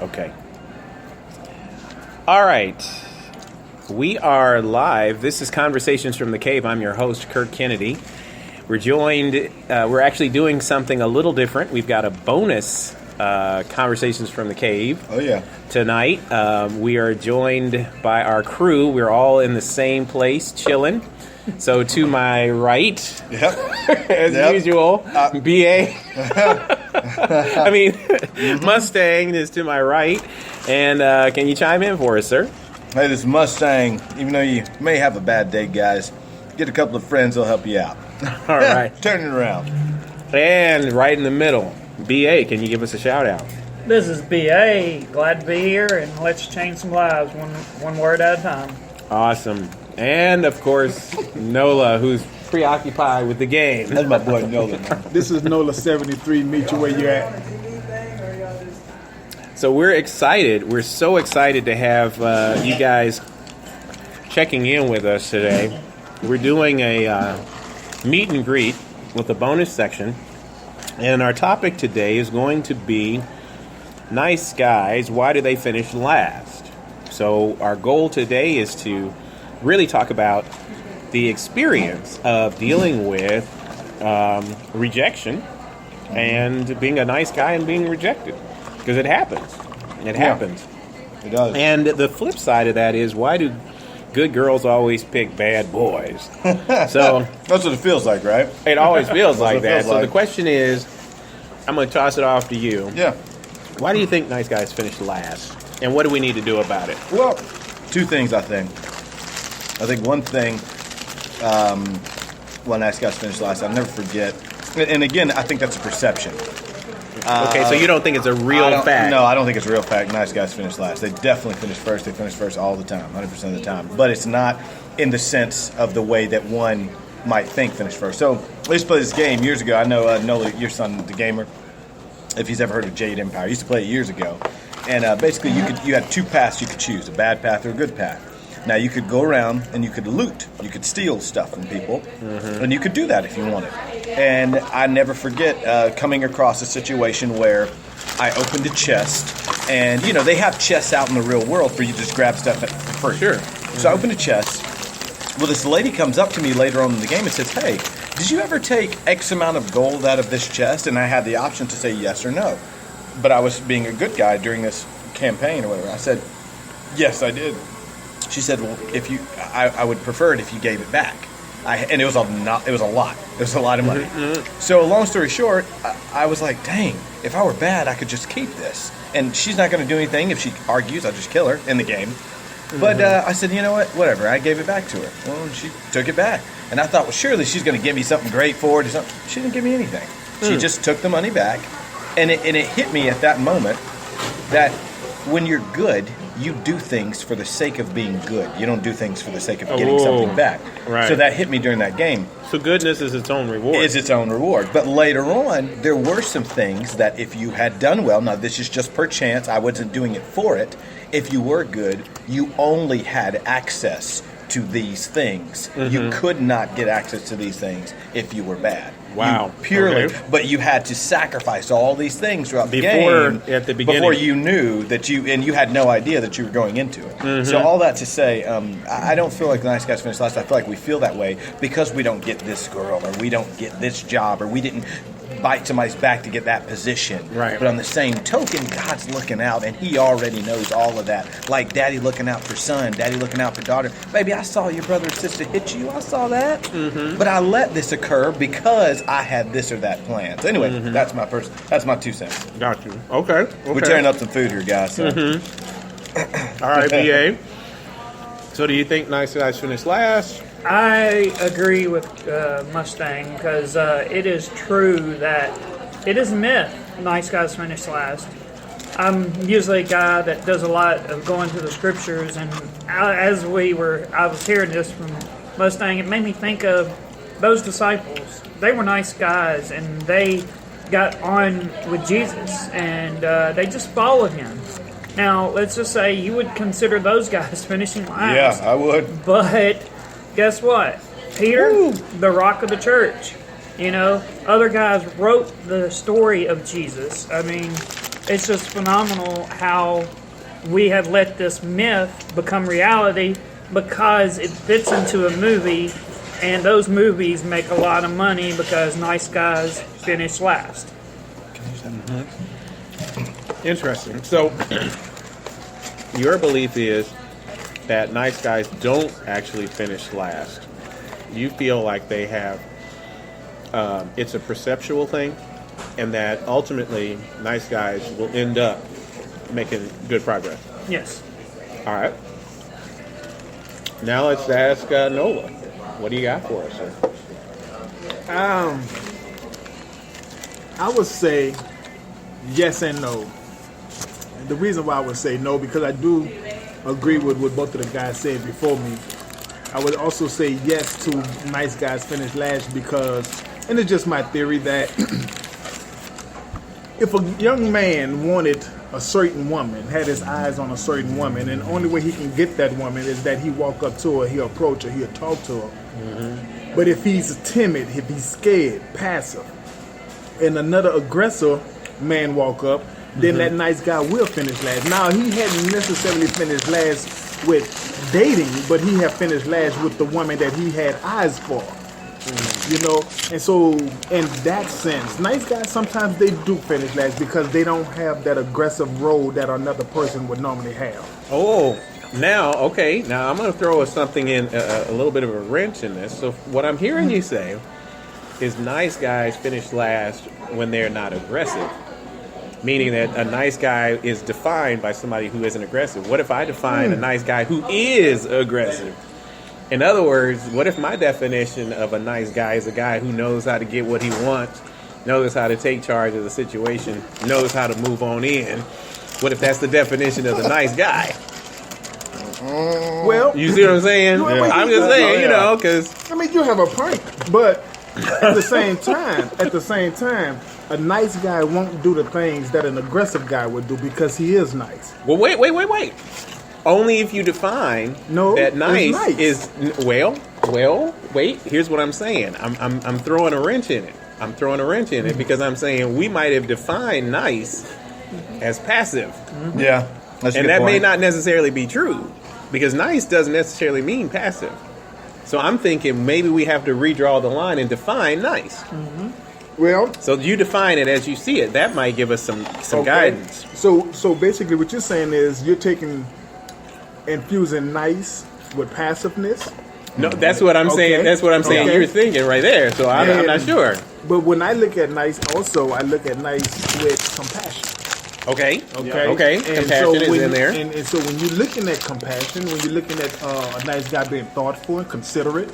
Okay. All right. We are live. This is Conversations from the Cave. I'm your host, Kirk Kennedy. We're joined, we're actually doing something a little different. We've got a bonus Conversations from the Cave. Oh, yeah. Tonight. We are joined by our crew. We're all in the same place, chilling. So to my right, as usual, BA. I mean, Mustang is to my right. And can you chime in for us, sir? Hey, this Mustang, even though you may have a bad day, guys, get a couple of friends, they'll help you out. All right. Turn it around. And right in the middle, BA, can you give us a shout out? This is BA. Glad to be here, and let's change some lives one word at a time. Awesome. And, of course, Nola, who's preoccupied with the game. That's my boy Nola. This is Nola73. Meet you where you're at. So we're excited. We're so excited to have you guys checking in with us today. We're doing a meet and greet with a bonus section. And our topic today is going to be nice guys, why do they finish last? So our goal today is to really talk about the experience of dealing with rejection and being a nice guy and being rejected. Because it happens. It happens. It does. And the flip side of that is, why do good girls always pick bad boys? So That's what it feels like, right? it always feels That's like what it that. feels So like. the question is, I'm going to toss it off to you. Yeah. Why do you think nice guys finish last? And what do we need to do about it? Well, two things, I think. I think one thing, when nice guys finish last, I'll never forget. And again, I think that's a perception. Okay, so you don't think it's a real fact? No, I don't think it's a real fact. Nice guys finish last. They definitely finish first. They finish first all the time, 100% of the time. But it's not in the sense of the way that one might think finish first. So we used to play this game years ago. I know Nola, your son, the gamer, if he's ever heard of Jade Empire, he used to play it years ago. And basically, you had two paths you could choose, a bad path or a good path. Now, you could go around and you could loot. You could steal stuff from people. Mm-hmm. And you could do that if you wanted. And I never forget coming across a situation where I opened a chest. And, you know, they have chests out in the real world for you to just grab stuff for free. Sure. So I opened a chest. Well, this lady comes up to me later on in the game and says, hey, did you ever take X amount of gold out of this chest? And I had the option to say yes or no. But I was being a good guy during this campaign or whatever. I said, yes, I did. She said, well, I would prefer it if you gave it back. And it was a lot. It was a lot of money. Mm-hmm. So long story short, I was like, dang, if I were bad, I could just keep this. And she's not going to do anything. If she argues, I'll just kill her in the game. Mm-hmm. But I said, you know what, whatever. I gave it back to her. Well, she took it back. And I thought, well, surely she's going to give me something great for it or something. She didn't give me anything. She just took the money back. And it hit me at that moment that when you're good, you do things for the sake of being good. You don't do things for the sake of getting something back. Right. So that hit me during that game. So goodness is its own reward. Is its own reward. But later on, there were some things that if you had done well, now this is just per chance, I wasn't doing it for it. If you were good, you only had access to these things. Mm-hmm. You could not get access to these things if you were bad. Wow. You purely, okay. But you had to sacrifice all these things throughout the game. At the beginning. Before you knew that you had no idea that you were going into it. Mm-hmm. So all that to say, I don't feel like the nice guys finish last. I feel like we feel that way because we don't get this girl or we don't get this job or we didn't bite somebody's back to get that position. Right. But on the same token, God's looking out, and He already knows all of that. Like Daddy looking out for son, Daddy looking out for daughter. Baby, I saw your brother or sister hit you. I saw that. Mm-hmm. But I let this occur because I had this or that plan. So anyway, that's my 2 cents. Got you. Okay. We're tearing up some food here, guys. So. Mm-hmm. All right, BA. So do you think nice guys finish last? I agree with Mustang because it is true that it is a myth nice guys finish last. I'm usually a guy that does a lot of going to the scriptures, and I was hearing this from Mustang, it made me think of those disciples. They were nice guys, and they got on with Jesus, and they just followed Him. Now, let's just say you would consider those guys finishing last. Yeah, I would. But guess what? Peter, the rock of the church. You know, other guys wrote the story of Jesus. I mean, it's just phenomenal how we have let this myth become reality because it fits into a movie, and those movies make a lot of money because nice guys finish last. Interesting. So, your belief is that nice guys don't actually finish last. You feel like they have, it's a perceptual thing, and that ultimately nice guys will end up making good progress. Yes. All right. Now let's ask Nola. What do you got for us, sir? I would say yes and no. And the reason why I would say no, because I do agree with what both of the guys said before me. I would also say yes to nice guys finish last because, and it's just my theory, that if a young man wanted a certain woman, had his eyes on a certain woman, and the only way he can get that woman is that he walk up to her, he'll approach her, he'll talk to her. Mm-hmm. But if he's timid, if he's scared, passive, and another aggressive man walk up, then that nice guy will finish last. Now, he hadn't necessarily finished last with dating, but he had finished last with the woman that he had eyes for. You know, and so in that sense, nice guys sometimes they do finish last because they don't have that aggressive role that another person would normally have. Oh, now, okay. Now I'm going to throw something in, a little bit of a wrench in this. So what I'm hearing you say is nice guys finish last when they're not aggressive. Meaning that a nice guy is defined by somebody who isn't aggressive. What if I define a nice guy who is aggressive? In other words, what if my definition of a nice guy is a guy who knows how to get what he wants, knows how to take charge of the situation, knows how to move on in? What if that's the definition of the nice guy? Well, You see what I'm saying? Yeah. I'm just saying, you know, because... I mean, you have a point, but at the same time, a nice guy won't do the things that an aggressive guy would do because he is nice. Well, wait. Only if you define that nice is wait. Here's what I'm saying. I'm throwing a wrench in it. Because I'm saying we might have defined nice as passive. Yeah, that's a And good that point. may not necessarily be true because nice doesn't necessarily mean passive. So I'm thinking maybe we have to redraw the line and define nice. Well, So you define it as you see it. That might give us some okay. guidance. So basically, what you're saying is you're infusing nice with passiveness. No, that's what I'm saying. Okay. That's what I'm saying. Okay. You're thinking right there. So I'm not sure. But when I look at nice, also I look at nice with compassion. Okay. Okay. And Compassion is in there. And so when you're looking at compassion, when you're looking at a nice guy being thoughtful and considerate,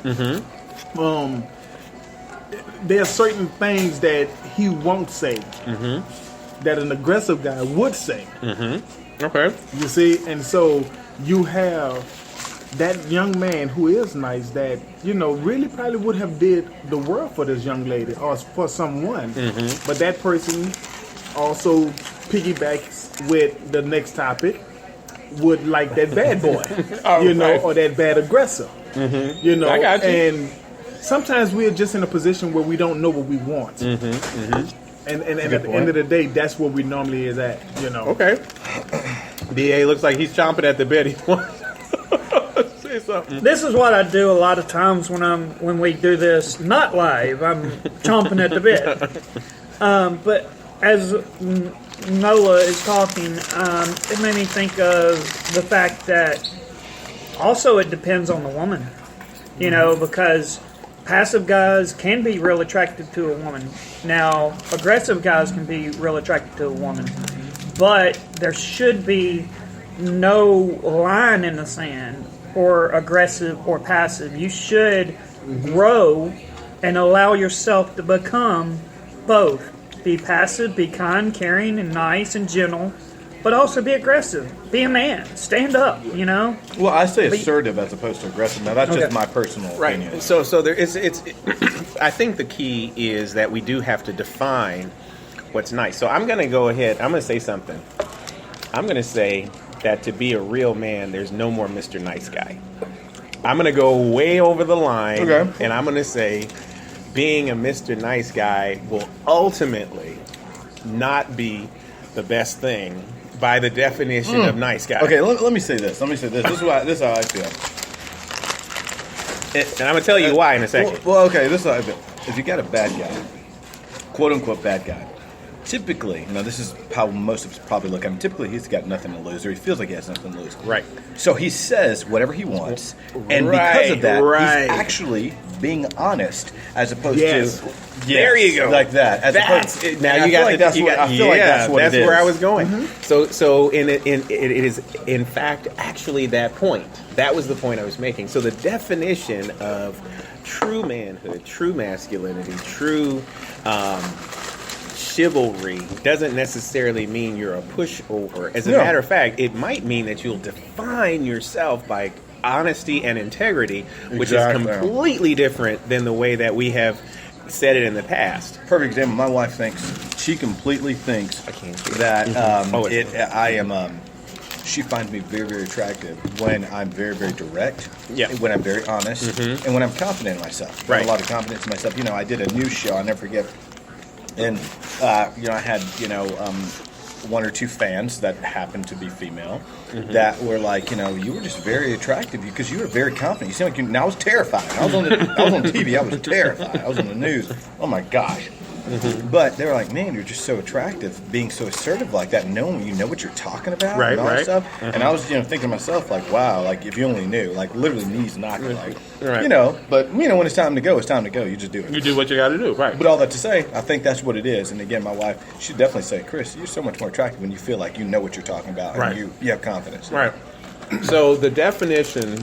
there are certain things that he won't say that an aggressive guy would say. Okay. You see, and so you have that young man who is nice that, you know, really probably would have did the world for this young lady or for someone. But that person also piggybacks with the next topic, would like that bad boy, you know, right. or that bad aggressor. You know, I got you. and sometimes we're just in a position where we don't know what we want. And at the end of the day, that's where we normally is at, you know. Okay. DA looks like he's chomping at the bit. He wants to say something. This is what I do a lot of times when we do this, not live. I'm chomping at the bit. But as Nola is talking, it made me think of the fact that also it depends on the woman. You know, because passive guys can be real attractive to a woman. Now, aggressive guys can be real attractive to a woman. But there should be no line in the sand or aggressive or passive. You should grow and allow yourself to become both. Be passive, be kind, caring, and nice and gentle, but also be aggressive. Be a man. Stand up, you know? Well, I say assertive as opposed to aggressive. Now, that's Okay. just my personal opinion. Right. So there is. I think the key is that we do have to define what's nice. So I'm going to go ahead. I'm going to say something. I'm going to say that to be a real man, there's no more Mr. Nice Guy. I'm going to go way over the line, Okay. and I'm going to say being a Mr. Nice Guy will ultimately not be the best thing by the definition of nice guy. Okay, let me say this. This is how I feel. And I'm gonna tell you why in a second. Well, okay, this is how I feel. If you got a bad guy, quote unquote bad guy, typically, this is how most of us probably look at him. Typically, he's got nothing to lose, or he feels like he has nothing to lose. Right. So he says whatever he wants, and because of that, he's actually being honest, as opposed to there you go, like that. Now you got. I feel like that's what it is. That's where I was going. Mm-hmm. So it is in fact actually that point. That was the point I was making. So the definition of true manhood, true masculinity, true chivalry doesn't necessarily mean you're a pushover. As a matter of fact, it might mean that you'll define yourself by honesty and integrity, which is completely different than the way that we have said it in the past. Perfect example. My wife completely thinks that I am. She finds me very, very attractive when I'm very, very direct, when I'm very honest, and when I'm confident in myself. I have a lot of confidence in myself. I did a news show, I'll never forget. And, I had, one or two fans that happened to be female that were like, you were just very attractive because you were very confident. You seemed like and I was terrified. I was on TV. I was terrified. I was on the news. Oh, my gosh. But they were like, man, you're just so attractive, being so assertive like that, knowing you know what you're talking about, and all that stuff. And I was, thinking to myself, like, wow, like if you only knew, like literally knees knocking, like, But when it's time to go, it's time to go. You just do it. You do what you got to do, right? But all that to say, I think that's what it is. And again, my wife, she'd definitely say, Chris, you're so much more attractive when you feel like you know what you're talking about, and you have confidence, right? So the definition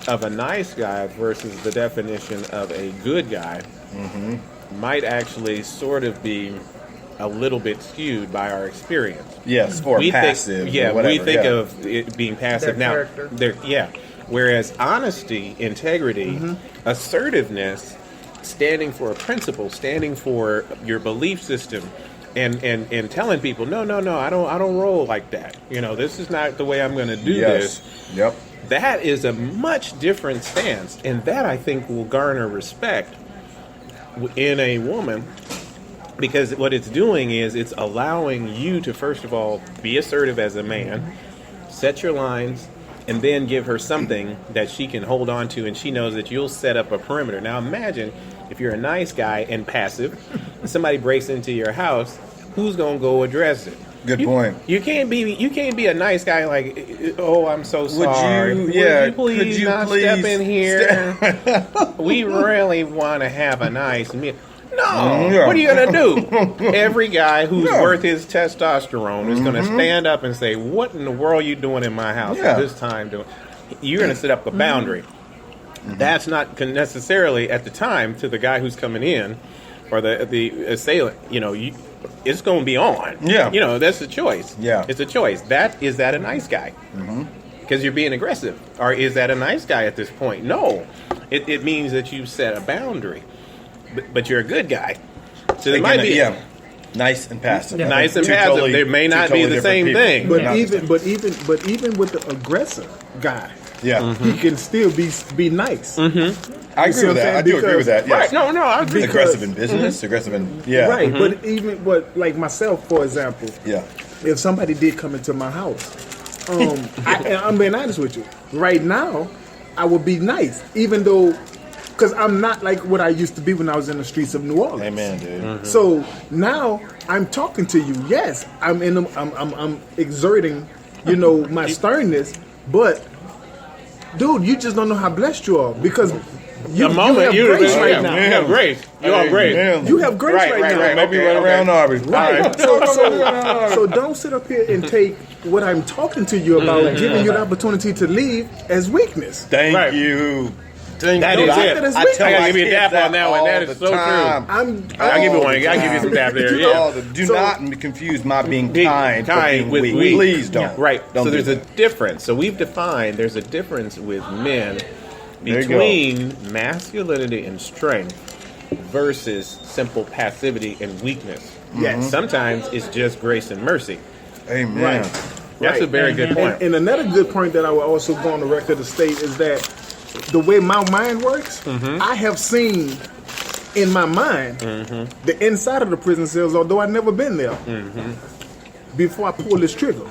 of a nice guy versus the definition of a good guy. Might actually sort of be a little bit skewed by our experience. Yes, or passive. We think of it being passive. Their now, whereas honesty, integrity, assertiveness, standing for a principle, standing for your belief system, and telling people, no, I don't roll like that. This is not the way I'm going to do this. Yep. That is a much different stance, and that I think will garner respect in a woman, because what it's doing is it's allowing you to, first of all, be assertive as a man, set your lines, and then give her something that she can hold on to, and she knows that you'll set up a perimeter. Now imagine if you're a nice guy and passive, and somebody breaks into your house, who's going to go address it? Good point. You can't be a nice guy like, oh, I'm so sorry. Would you please step in here? We really want to have a nice meal. No. What are you going to do? Every guy who's worth his testosterone is going to stand up and say, what in the world are you doing in my house at this time? You're going to set up a boundary. That's not necessarily at the time to the guy who's coming in or the assailant. It's going to be on. Yeah. That's a choice. Yeah. It's a choice. Is that a nice guy? Because you're being aggressive. Or is that a nice guy at this point? No. It means that you've set a boundary. But you're a good guy. So there might be nice and passive. Yeah. Nice and passive. They may not be the same thing. But even with the aggressive guy, he can still be nice. I agree with that. I do agree with that. Yes. Right. No, I agree. Aggressive in business, aggressive in right. But like myself, for example, if somebody did come into my house, I'm being honest with you. Right now, I would be nice, even though, because I'm not like what I used to be when I was in the streets of New Orleans. Amen, dude. So now I'm talking to you. Yes, I'm exerting, my sternness, but dude, you just don't know how blessed you are because. You have grace right now. You have grace. You have grace. You have grace right now. Right. Maybe right around Aubrey. Right. So don't sit up here and take what I'm talking to you about, giving you the opportunity to leave, as weakness. Thank you. That is it. I gotta give you a dap on that one. That is so true. I'll give you one. I'll give you some dap there. Do not confuse my being kind with weak. weak. Please don't. Right. Don't so do there's a difference. So we've defined there's a difference with men between masculinity and strength versus simple passivity and weakness. Yes. Sometimes it's just grace and mercy. Amen. Right. That's a very good point. And another good point that I would also go on the record to state is that the way my mind works, I have seen in my mind the inside of the prison cells, although I've never been there. before I pull this trigger.